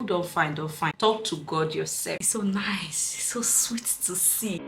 don't find, don't find. Talk to God yourself. It's so nice, it's so sweet to see.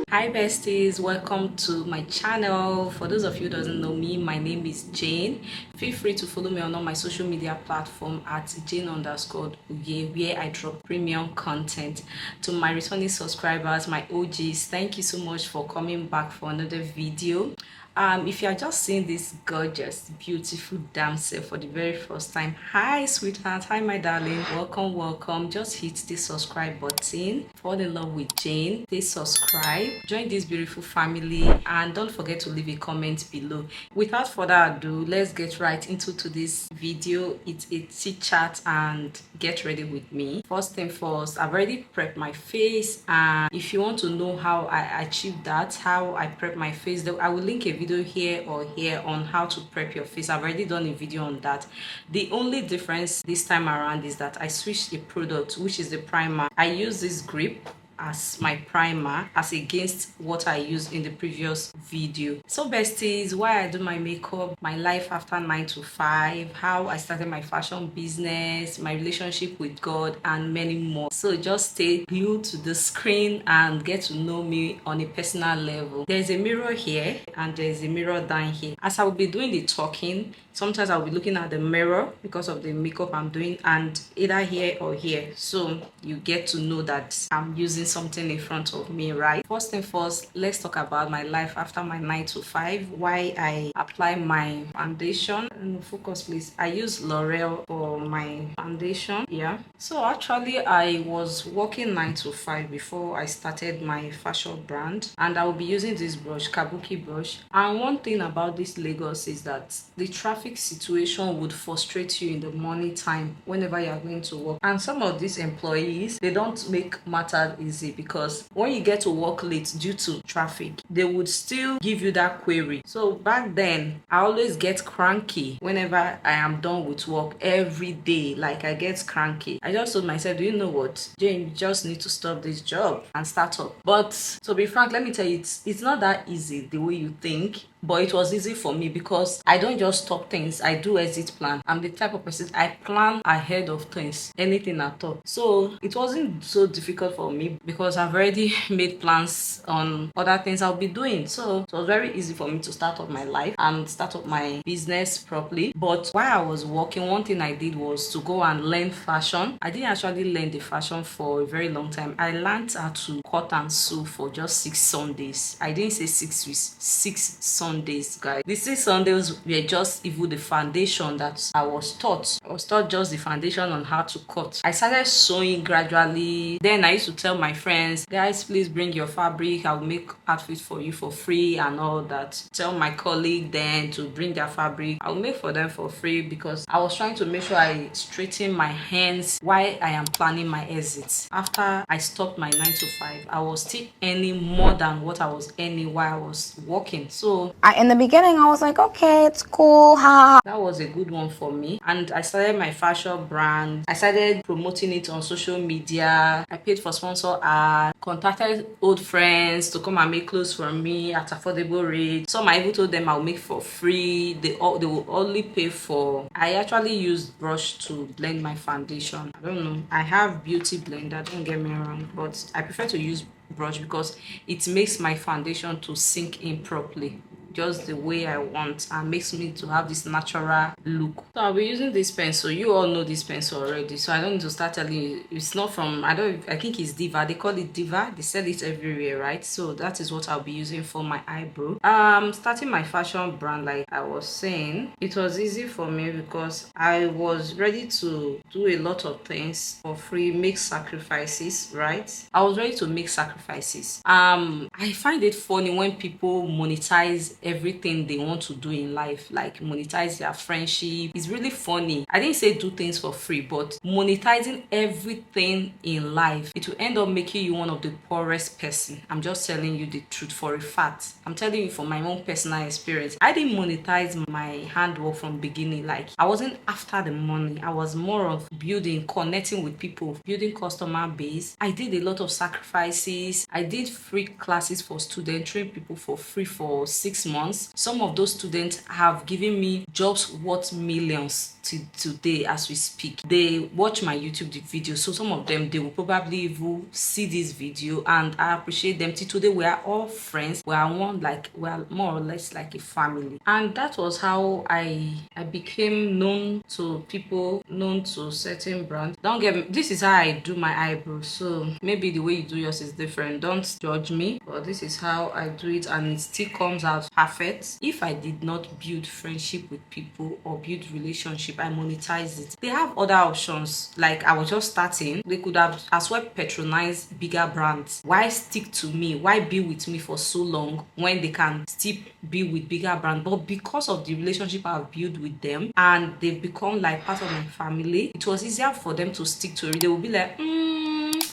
Hi besties, welcome to my channel. For those of you who doesn't know me, my name is Jane. Feel free to follow me on all my social media platform at Jane_Uye, where I drop premium content. To my returning subscribers, my OGs, thank you so much for coming back for another video. If you are just seeing this gorgeous, beautiful damsel for the very first time, hi sweetheart, hi my darling, welcome. Just hit the subscribe button, fall in love with Jane, please subscribe, join this beautiful family, and don't forget to leave a comment below. Without further ado, let's get right into today's video. It's a chit chat and get ready with me. First thing first, I've already prepped my face, and if you want to know how I achieved that, how I prep my face, I will link a video here or here on how to prep your face. I've already done a video on that. The only difference this time around is that I switched the product, which is the primer. I use this grip as my primer as against what I used in the previous video. So besties, why I do my makeup, my life after 9 to 5, how I started my fashion business, my relationship with God, and many more. So just stay glued to the screen and get to know me on a personal level. There's a mirror here and there's a mirror down here. As I will be doing the talking, sometimes I'll be looking at the mirror because of the makeup I'm doing, and either here or here, so you get to know that I'm using something in front of me, right? First thing first, let's talk about my life after my 9 to 5, why I apply my foundation. And focus please. I use L'Oreal for my foundation. Yeah, so actually I was working 9 to 5 before I started my fashion brand, and I will be using this brush, kabuki brush. And one thing about this Lagos is that the traffic situation would frustrate you in the morning time whenever you are going to work, and some of these employees, they don't make matters easy, because when you get to work late due to traffic, they would still give you that query. So back then I always get cranky whenever I am done with work every day. Like, I get cranky. I just told myself, do you know what, Jane, you just need to stop this job and start up. But to be frank, let me tell you, it's not that easy the way you think. But it was easy for me because I don't just stop things, I do exit plan. I'm the type of person, I plan ahead of things, anything at all. So it wasn't so difficult for me because I've already made plans on other things I'll be doing. So it was very easy for me to start up my life and start up my business properly. But while I was working, one thing I did was to go and learn fashion. I didn't actually learn the fashion for a very long time. I learned how to cut and sew for just 6 Sundays. I didn't say 6 weeks, 6 Sundays, guys. The 6 Sundays were just even the foundation that I was taught. I was taught just the foundation on how to cut. I started sewing gradually. Then I used to tell my friends, guys, please bring your fabric, I'll make outfits for you for free and all that. Tell my colleague then to bring their fabric, I'll make for them for free, because I was trying to make sure I straighten my hands while I am planning my exit. After I stopped my 9 to 5, I was still earning more than what I was earning while I was working. So in the beginning, I was like, okay, it's cool, ha. That was a good one for me. And I started my fashion brand. I started promoting it on social media. I paid for sponsor ads, contacted old friends to come and make clothes for me at affordable rates. Some I even told them I'll make for free. They will only pay for. I actually used brush to blend my foundation. I don't know. I have beauty blender, don't get me wrong, but I prefer to use brush because it makes my foundation to sink in properly, just the way I want, and makes me to have this natural look. So I'll be using this pencil. You all know this pencil already, so I don't need to start telling you. It's not from, I think it's Diva. They call it Diva. They sell it everywhere, right? So that is what I'll be using for my eyebrow. Starting my fashion brand, like I was saying, it was easy for me because I was ready to do a lot of things for free, make sacrifices, right? I was ready to make sacrifices. I find it funny when people monetize everything they want to do in life, like monetize their friendship. It's really funny. I didn't say do things for free, but monetizing everything in life, it will end up making you one of the poorest person. I'm just telling you the truth for a fact. I'm telling you from my own personal experience. I didn't monetize my handwork from beginning. Like, I wasn't after the money. I was more of building, connecting with people, building customer base. I did a lot of sacrifices. I did free classes for students, train people for free for 6 months. Some of those students have given me jobs worth millions till today as we speak. They watch my YouTube video, so some of them, they will probably even see this video, and I appreciate them. Till today, we are all friends. We are more or less like a family. And that was how I became known to people, known to certain brands. Don't get me, this is how I do my eyebrows, so maybe the way you do yours is different. Don't judge me, but this is how I do it, and it still comes out perfect. If I did not build friendship with people or build relationship, I monetize it. They have other options. Like, I was just starting, they could have as well patronized bigger brands. Why stick to me? Why be with me for so long when they can still be with bigger brands? But because of the relationship I've built with them, and they've become like part of my family, it was easier for them to stick to it. They will be like,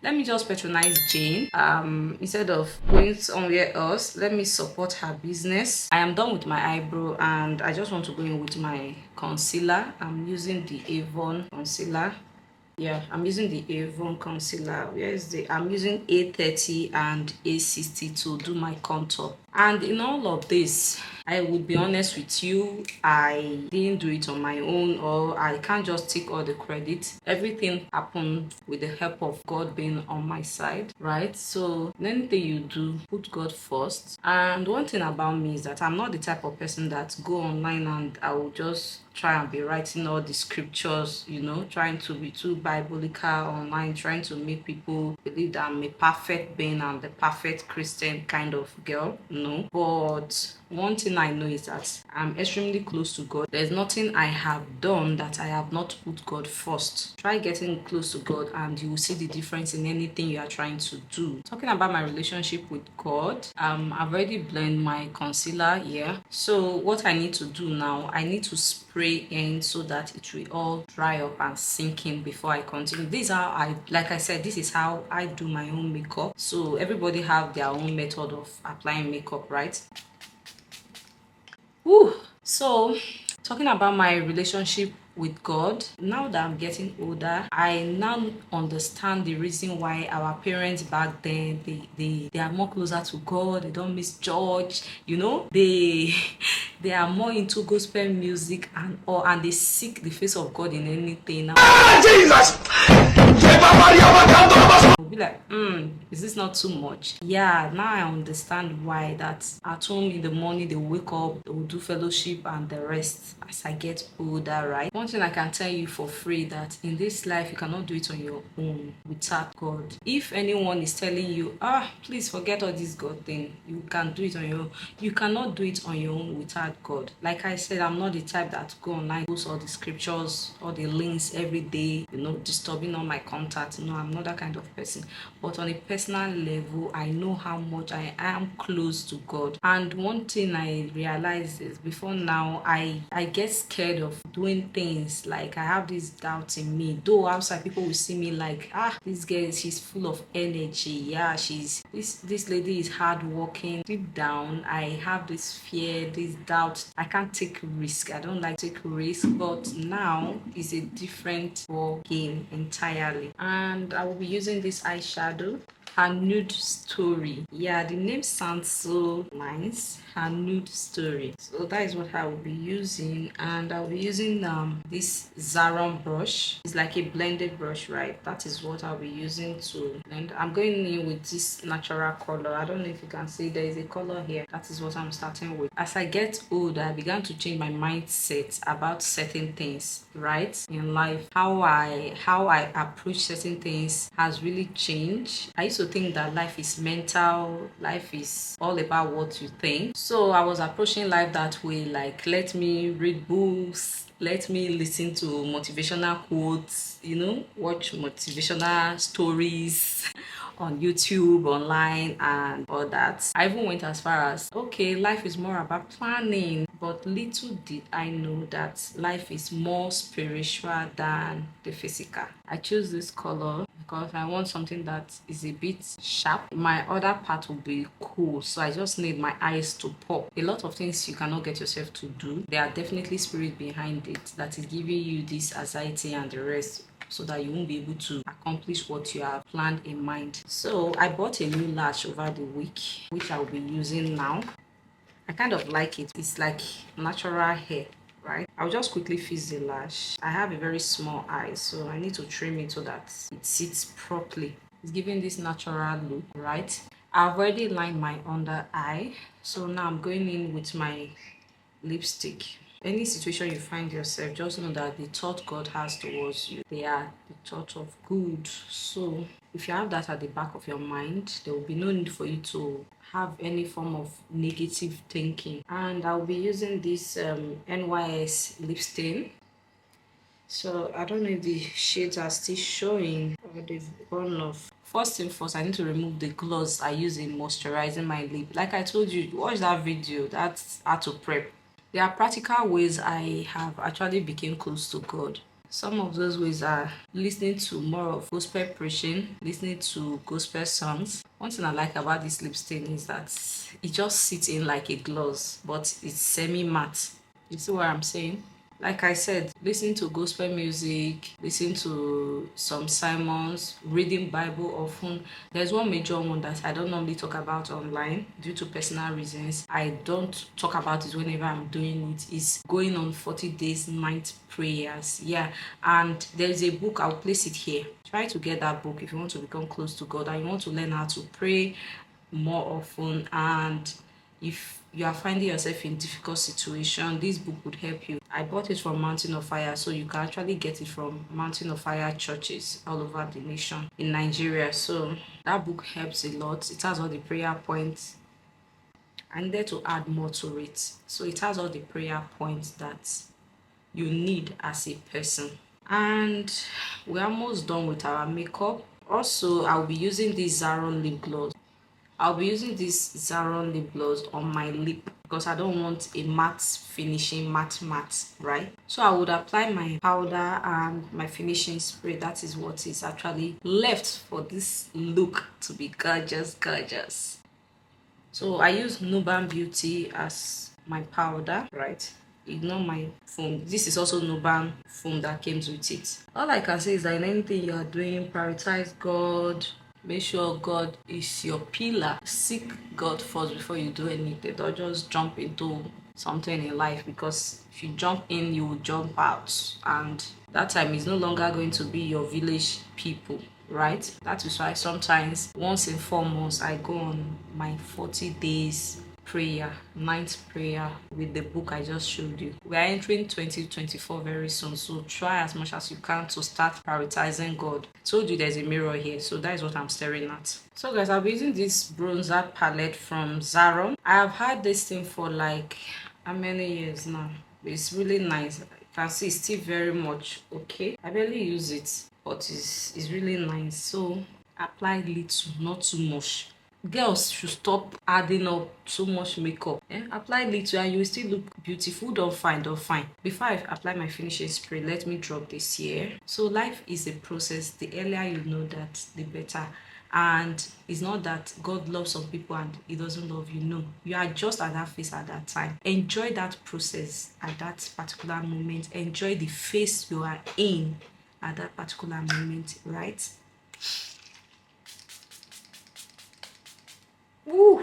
let me just patronize Jane. Instead of going somewhere else, let me support her business. I am done with my eyebrow, and I just want to go in with my concealer. I'm using the Avon concealer. Yeah, I'm using the Avon concealer. Where is the? I'm using A30 and A60 to do my contour. And in all of this, I would be honest with you, I didn't do it on my own, or I can't just take all the credit. Everything happened with the help of God being on my side, right? So anything you do, put God first. And one thing about me is that I'm not the type of person that go online and I will just try and be writing all the scriptures, trying to be too biblical online, trying to make people believe that I'm a perfect being and the perfect Christian kind of girl. No. But one thing I know is that I'm extremely close to God. There's nothing I have done that I have not put God first. Try getting close to God and you will see the difference in anything you are trying to do. Talking about my relationship with God, I've already blended my concealer here. So what I need to do now, I need to spray in so that it will all dry up and sink in before I continue. This is how like I said, this is how I do my own makeup. So everybody have their own method of applying makeup, right? Woo. So talking about my relationship with God, now that I'm getting older, I now understand the reason why our parents back then, they are more closer to God. They don't miss church, they they are more into gospel music and they seek the face of God in anything. Now Jesus, we'll be like, is this not too much? Yeah, now I understand why that at home in the morning they wake up, they will do fellowship and the rest as I get older, right? One thing I can tell you for free, that in this life you cannot do it on your own without God. If anyone is telling you, please forget all this God thing, you can do it on your own, you cannot do it on your own without God. Like I said, I'm not the type that go online, post all the scriptures, all the links every day, disturbing all my contacts. No, I'm not that kind of person. But on a personal level, I know how much I am close to God. And one thing I realized is, before now, I get scared of doing things. Like, I have this doubt in me, though outside people will see me like, this girl, she's full of energy. Yeah, this lady is hardworking. Deep down, I have this fear, this doubt. I can't take risk. I don't like to take risk. But now is a different ball game entirely. And I will be using this eyeshadow, Her Nude Story. Yeah, the name sounds so nice. Her Nude Story. So that is what I will be using. And I'll be using this Zaron brush. It's like a blended brush, right? That is what I'll be using to blend. I'm going in with this natural color. I don't know if you can see, there is a color here. That is what I'm starting with. As I get older, I began to change my mindset about certain things, right, in life. How I approach certain things has really changed. I used to think that life is mental, life is all about what you think. So I was approaching life that way, like, let me read books, let me listen to motivational quotes, watch motivational stories, on YouTube, online, and all that. I even went as far as, okay, life is more about planning, but little did I know that life is more spiritual than the physical. I chose this color because I want something that is a bit sharp. My other part will be cool, so I just need my eyes to pop. A lot of things you cannot get yourself to do. There are definitely spirit behind it that is giving you this anxiety and the rest, so that you won't be able to accomplish what you have planned in mind. So I bought a new lash over the week, which I will be using now. I kind of like it. It's like natural hair, right? I'll just quickly fix the lash. I have a very small eye, so I need to trim it so that it sits properly. It's giving this natural look, right? I've already lined my under eye, so now I'm going in with my lipstick. Any situation you find yourself, just know that the thought God has towards you, they are the thought of good. So if you have that at the back of your mind, there will be no need for you to have any form of negative thinking. And I'll be using this NYS lip stain. So I don't know if the shades are still showing or they've gone off. First thing first, I need to remove the gloss I use in moisturizing my lip. Like I told you, watch that video. That's how to prep. There are practical ways I have actually become close to God. Some of those ways are listening to more of gospel preaching, listening to gospel songs. One thing I like about this lip stain is that it just sits in like a gloss, but it's semi-matte. You see what I'm saying? Like I said, listening to gospel music, listening to some sermons, reading Bible often. There's one major one that I don't normally talk about online due to personal reasons. I don't talk about it whenever I'm doing it. It's going on 40 days night prayers. Yeah, and there's a book, I'll place it here. Try to get that book if you want to become close to God and you want to learn how to pray more often. And if you are finding yourself in difficult situation, this book would help you. I bought it from Mountain of Fire, so you can actually get it from Mountain of Fire churches all over the nation in Nigeria. So that book helps a lot. It has all the prayer points. I needed to add more to it, so it has all the prayer points that you need as a person. And we're almost done with our makeup. Also, I'll be using this Zaron lip gloss. I'll be using this Zaron lip gloss on my lip because I don't want a matte finishing, matte, right? So I would apply my powder and my finishing spray. That is what is actually left for this look to be gorgeous. So I use Nuban Beauty as my powder, right? Ignore my foam. This is also Nuban foam that came with it. All I can say is that in anything you are doing, prioritize God. Make sure God is your pillar. Seek God first before you do anything. Don't just jump into something in life, because if you jump in, you will jump out. And that time is no longer going to be your village people, right? That is why sometimes once in 4 months, I go on my 40 days prayer, night prayer with the book I just showed you. We are entering 2024 very soon, so try as much as you can to start prioritizing God. I told you there's a mirror here, so that is what I'm staring at. So guys, I'll be using this bronzer palette from Zaron. I have had this thing for like how many years now? It's really nice. You can see it's still very much okay. I barely use it, but it's really nice. So apply little, not too much. Girls should stop adding up so much makeup. Apply little and you will still look beautiful. Don't fine. Before I apply my finishing spray, let me drop this here. So life is a process. The earlier you know that, the better. And it's not that God loves some people and he doesn't love you. No, you are just at that phase at that time. Enjoy that process at that particular moment. Enjoy the phase you are in at that particular moment, right? Woo.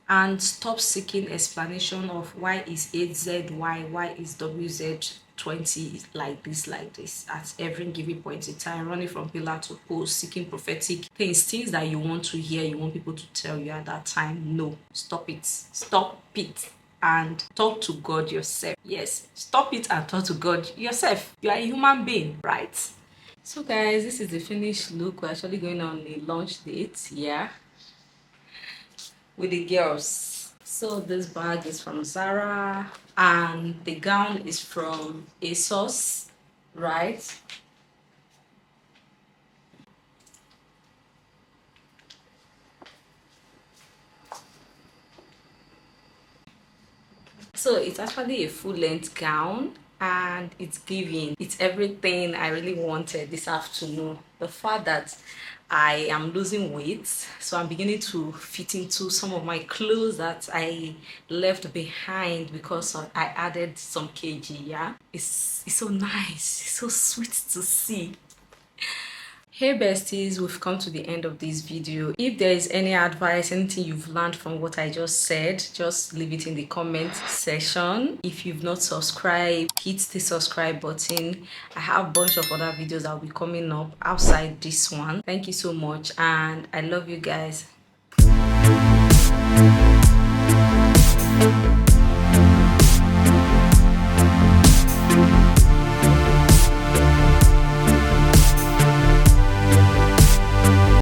And stop seeking explanation of why is 8ZY, why is WZ20 like this at every given point in time, running from pillar to post, seeking prophetic things that you want to hear, you want people to tell you at that time. No, stop it and talk to God yourself. Yes, stop it and talk to God yourself. You are a human being, right? So guys, this is the finished look. We're actually going on a launch date, yeah, with the girls. So this bag is from Zara and the gown is from ASOS, right? So it's actually a full-length gown, and it's giving. It's everything I really wanted this afternoon. The fact that I am losing weight, so I'm beginning to fit into some of my clothes that I left behind because I added some kg. Yeah, it's so nice, it's so sweet to see. Hey besties, we've come to the end of this video. If there is any advice, anything you've learned from what I just said, just leave it in the comment section. If you've not subscribed, hit the subscribe button. I have a bunch of other videos that will be coming up outside this one. Thank you so much, and I love you guys.